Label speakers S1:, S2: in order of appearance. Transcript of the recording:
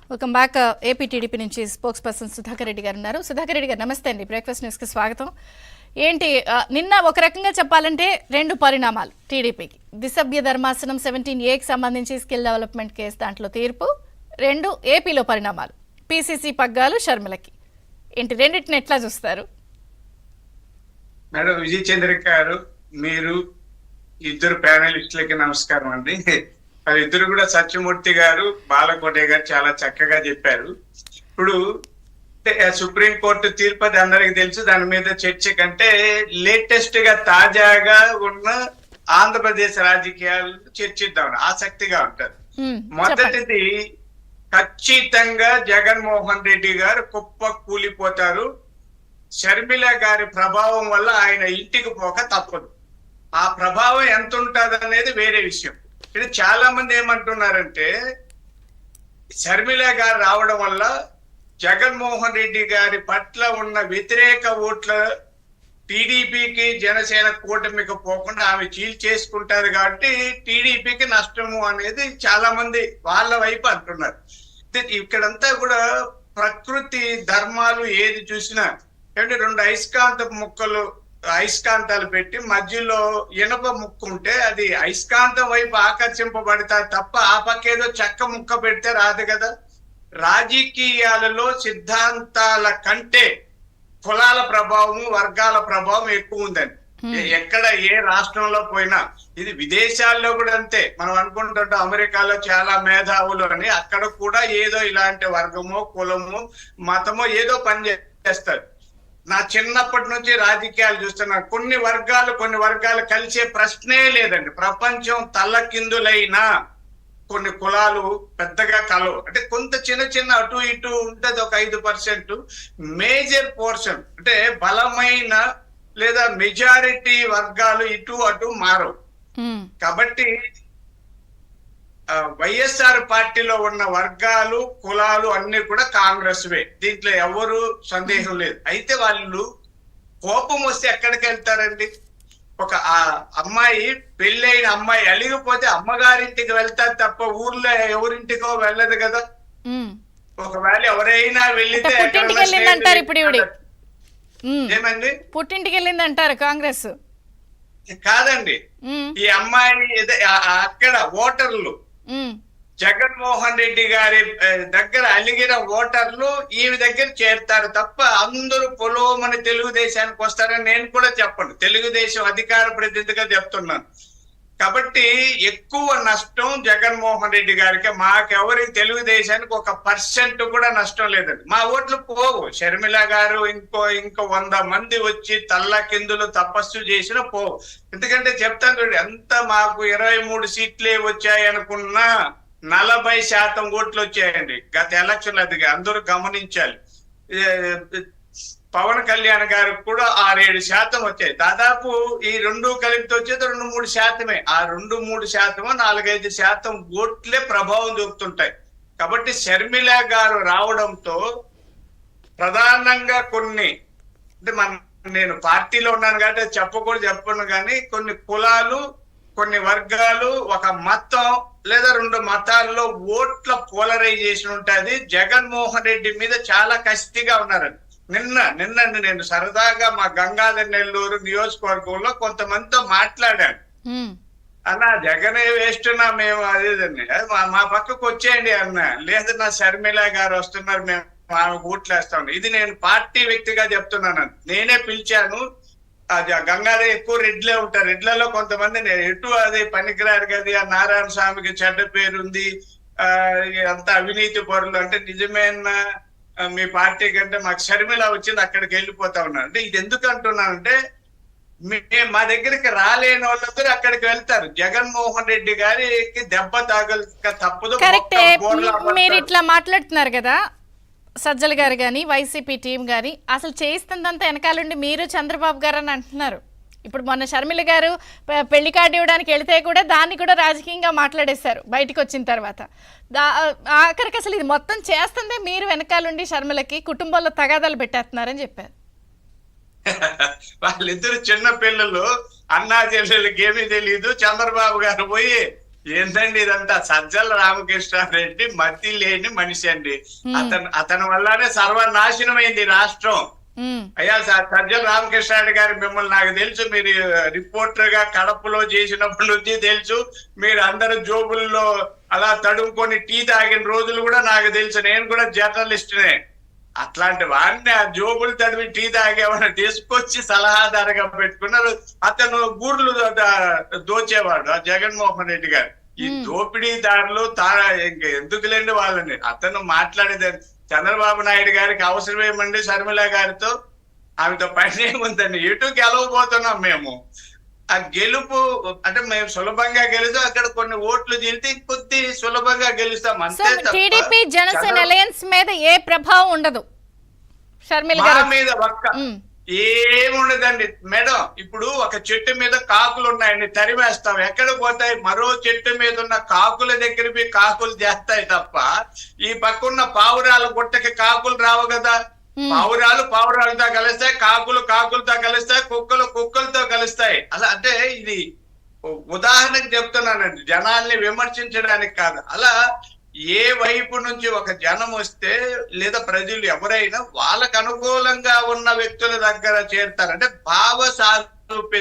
S1: Welcome back. AP TDP నుంచి spokes person Sudhakar Reddy గారు ఉన్నారు. సుధాకర్ రెడ్డి గారు నమస్తే అండి. బ్రేక్ఫాస్ట్ న్యూస్కి స్వాగతం. ఏంటి నిన్న ఒక రకంగా చెప్పాలంటే రెండు పరిణామాలు టీడీపీకి. దిసభ్య ధర్మాసనం 17A సంబంధించి స్కిల్ డెవలప్మెంట్ కేసు దాంట్లో తీర్పు, రెండు ఏపీలో పరిణామాలు పీసీసీ పగ్గాలు షర్మిలకి. ఏంటి రెండింటిని ఎట్లా చూస్తారు?
S2: మేడం విజయ్ చంద్రిక గారు, మీరు ఇద్దరు ప్యానలిస్టులకి నమస్కారం అండి. ఇద్దరు కూడా సత్యమూర్తి గారు, బాలకోటే గారు చాలా చక్కగా చెప్పారు. ఇప్పుడు సుప్రీంకోర్టు తీర్పు అది అందరికి తెలుసు. దాని మీద చర్చ కంటే లేటెస్ట్ గా తాజాగా ఉన్న ఆంధ్రప్రదేశ్ రాజకీయాలు చర్చిద్దాం, ఆసక్తిగా ఉంటారు. మొదటిది, ఖచ్చితంగా జగన్మోహన్ రెడ్డి గారు కుప్ప కూలిపోతారు. షర్మిల గారి ప్రభావం వల్ల ఆయన ఇంటికి పోక తప్పదు. ఆ ప్రభావం ఎంత ఉంటుంది అనేది వేరే విషయం. ఇది చాలా మంది ఏమంటున్నారంటే, షర్మిల గారు రావడం వల్ల జగన్మోహన్ రెడ్డి గారి పట్ల ఉన్న వ్యతిరేక ఓట్ల టీడీపీకి జనసేన కూటమికి పోకుండా ఆమె చేసుకుంటారు కాబట్టి టీడీపీకి నష్టము అనేది చాలా మంది వాళ్ళ వైపు అంటున్నారు. ఇక్కడంతా కూడా ప్రకృతి ధర్మాలు ఏది చూసినా అంటే రెండు అయస్కాంతాలు పెట్టి మధ్యలో ఇనప ముక్కు ఉంటే అది అయస్కాంతం వైపు ఆకర్షింపబడతారు తప్ప ఆ పక్క ఏదో చెక్క ముక్క పెడితే రాదు కదా. రాజకీయాలలో సిద్ధాంతాల కంటే కులాల ప్రభావం, వర్గాల ప్రభావం ఎక్కువ ఉందని ఎక్కడ ఏ రాష్ట్రంలో పోయినా, ఇది విదేశాల్లో కూడా అంతే. మనం అనుకుంటుంటాం అమెరికాలో చాలా మేధావులు అని, అక్కడ కూడా ఏదో ఇలాంటి వర్గమో కులమో మతమో ఏదో పని చేస్తారు. నా చిన్నప్పటి నుంచి రాజకీయాలు చూస్తున్నా, కొన్ని వర్గాలు కలిసే ప్రశ్నే లేదండి. ప్రపంచం తల్లకిందులైనా కొన్ని కులాలు పెద్దగా కలవు. అంటే కొంత చిన్న అటు ఇటు ఉంటది, ఒక 5%. మేజర్ పోర్షన్ అంటే బలమైన లేదా మెజారిటీ వర్గాలు ఇటు అటు మారవు. కాబట్టి వైఎస్ఆర్ పార్టీలో ఉన్న వర్గాలు కులాలు అన్ని కూడా కాంగ్రెస్ వే, దీంట్లో ఎవరు సందేహం లేదు. అయితే వాళ్ళు కోపం వస్తే ఎక్కడికి వెళ్తారండి? ఒక అమ్మాయి, పెళ్ళైన అమ్మాయి అలిగిపోతే అమ్మగారింటికి వెళ్తారు తప్ప ఊర్లో ఎవరింటికో వెళ్ళదు కదా. ఒకవేళ ఎవరైనా వెళ్తే ఏమండి
S1: పుట్టింటికి వెళ్ళింది అంటారు కాంగ్రెస్.
S2: కాదండి, ఈ అమ్మాయి అక్కడ ఓటర్లు జగన్మోహన్ రెడ్డి గారి దగ్గర అలిగిన ఓటర్లు ఈమె దగ్గర చేరుతారు తప్ప అందరూ పొలోమని తెలుగుదేశానికి వస్తారని నేను కూడా చెప్పను. తెలుగుదేశం అధికార ప్రతినిధిగా చెప్తున్నాను. కాబట్టి ఎక్కువ నష్టం జగన్మోహన్ రెడ్డి గారికి. మాకెవరికి తెలుగుదేశానికి 1% కూడా నష్టం లేదండి. మా ఓట్లు పోవు. షర్మిల గారు ఇంకో 100 మంది వచ్చి తల్లకిందులు తపస్సు చేసినా పోవు. ఎందుకంటే చెప్తాను చూడండి, ఎంత మాకు 23 సీట్లే వచ్చాయి అనుకున్నా 40% ఓట్లు వచ్చాయండి గత ఎలక్షన్. అది అందరూ గమనించాలి. పవన్ కళ్యాణ్ గారికి కూడా 6-7% వచ్చాయి. దాదాపు ఈ రెండు కలిపితే వచ్చేది 2-3%. ఆ 2-3%, 4-5% ఓట్లే ప్రభావం చూపుతుంటాయి. కాబట్టి షర్మిల గారు రావడంతో ప్రధానంగా కొన్ని అంటే నేను పార్టీలో ఉన్నాను కాబట్టి చెప్పను కానీ కొన్ని కులాలు, కొన్ని వర్గాలు, ఒక మతం లేదా 2 మతాల్లో ఓట్ల పోలరైజేషన్ ఉంటుంది. జగన్మోహన్ రెడ్డి మీద చాలా కసిగా ఉన్నారండి. నిన్న నేను సరదాగా మా గంగాధర్ నెల్లూరు నియోజకవర్గంలో కొంతమందితో మాట్లాడాను. అన్నా జగనే వేస్తున్నా మేము అదేదండి, మా పక్కకు వచ్చేయండి అన్న. లేదు, నా షర్మిల గారు వస్తున్నారు, మేము ఆమె ఓట్లేస్తాం. ఇది నేను పార్టీ వ్యక్తిగా చెప్తున్నాను. నేనే పిలిచాను. గంగాధర్ ఎక్కువ రెడ్లే ఉంటారు. రెడ్లలో కొంతమంది నేను ఎటు అది పనికిరారు కదా, ఆ నారాయణ స్వామికి చెడ్డ పేరుంది, అంత అవినీతి పరులు అంటే నిజమైన మీ పార్టీ కంటే మాకు షర్మిల వచ్చింది అక్కడికి వెళ్ళిపోతా ఉన్నాను. అంటే ఇది ఎందుకు అంటున్నానంటే, మా దగ్గరికి రాలేని వాళ్ళందరూ అక్కడికి వెళ్తారు. జగన్మోహన్ రెడ్డి గారికి దెబ్బ తాగక తప్పదు.
S1: మీరు ఇట్లా మాట్లాడుతున్నారు కదా, సజ్జల గారు కానీ వైసీపీ టీం కానీ అసలు చేయిస్తుందంతా వెనకాలండి మీరు చంద్రబాబు గారు అని అంటున్నారు. ఇప్పుడు మొన్న షర్మిల గారు పెళ్లి కార్డు ఇవ్వడానికి వెళితే కూడా దాన్ని కూడా రాజకీయంగా మాట్లాడేశారు బయటకు వచ్చిన తర్వాత. ఆఖరికి అసలు ఇది మొత్తం చేస్తుందే మీరు వెనకాలండి, షర్మిలకి కుటుంబంలో తగాదాలు పెట్టేస్తున్నారని చెప్పారు.
S2: వాళ్ళిద్దరు చిన్న పిల్లలు, అన్నా చెల్లెలకి ఏమీ తెలియదు. చంద్రబాబు గారు పోయి ఏంటండి ఇదంతా? సజ్జల రామకృష్ణారెడ్డి మతి లేని మనిషి అండి. అతని వల్లనే సర్వనాశనమైంది రాష్ట్రం. అయ్యా సజ్జల రామకృష్ణారెడ్డి గారు మిమ్మల్ని నాకు తెలుసు, మీరు రిపోర్టర్ గా కడపలో చేసినప్పటి నుంచి తెలుసు. మీరు అందరు జోబుల్లో అలా తడుముకొని టీ తాగిన రోజులు కూడా నాకు తెలుసు. నేను కూడా జర్నలిస్ట్నే. అట్లాంటి వాడిని ఆ జోబులు తడివి టీ తాగేవాడిని తీసుకొచ్చి సలహాదారుగా పెట్టుకున్నారు. అతను గూర్లు దోచేవాడు ఆ జగన్మోహన్ రెడ్డి గారు. ఈ దోపిడీదారులు ఎందుకులేండి వాళ్ళని. అతను మాట్లాడేది చంద్రబాబు నాయుడు గారికి అవసరమేమండి షర్మిల గారితో? ఆమెతో పని ఏముందండి? ఎటు గెలవబోతున్నాం మేము. ఆ గెలుపు అంటే మేము సులభంగా గెలుస్తాం, అక్కడ కొన్ని ఓట్లు చీలితే కొద్ది సులభంగా గెలుస్తాం అంతే తప్ప
S1: టీడీపీ జనసేన అలయన్స్ మీద ఏ ప్రభావం ఉండదు. షర్మిల
S2: మా
S1: గారు
S2: మీద ఒక్క ఏముండదండి మేడం. ఇప్పుడు ఒక చెట్టు మీద కాకులు ఉన్నాయండి, తరిమేస్తాం, ఎక్కడ పోతాయి? మరో చెట్టు మీద ఉన్న కాకుల దగ్గర పోయి కాకులు చేస్తాయి తప్ప ఈ పక్కన్న పావురాల గుట్టకి కాకులు రావు కదా. పావురాలు పావురాలతో కలుస్తాయి, కాకులు కాకులతో కలుస్తాయి, కుక్కలు కుక్కలతో కలుస్తాయి. అలా అంటే ఇది ఉదాహరణకు చెప్తున్నానండి, జనాల్ని విమర్శించడానికి కాదు. అలా ఏ వైపు నుంచి ఒక జనం వస్తే లేదా ప్రజలు ఎవరైనా వాళ్ళకు అనుకూలంగా ఉన్న వ్యక్తుల దగ్గర చేరుతారంటే భావ సారూప్యత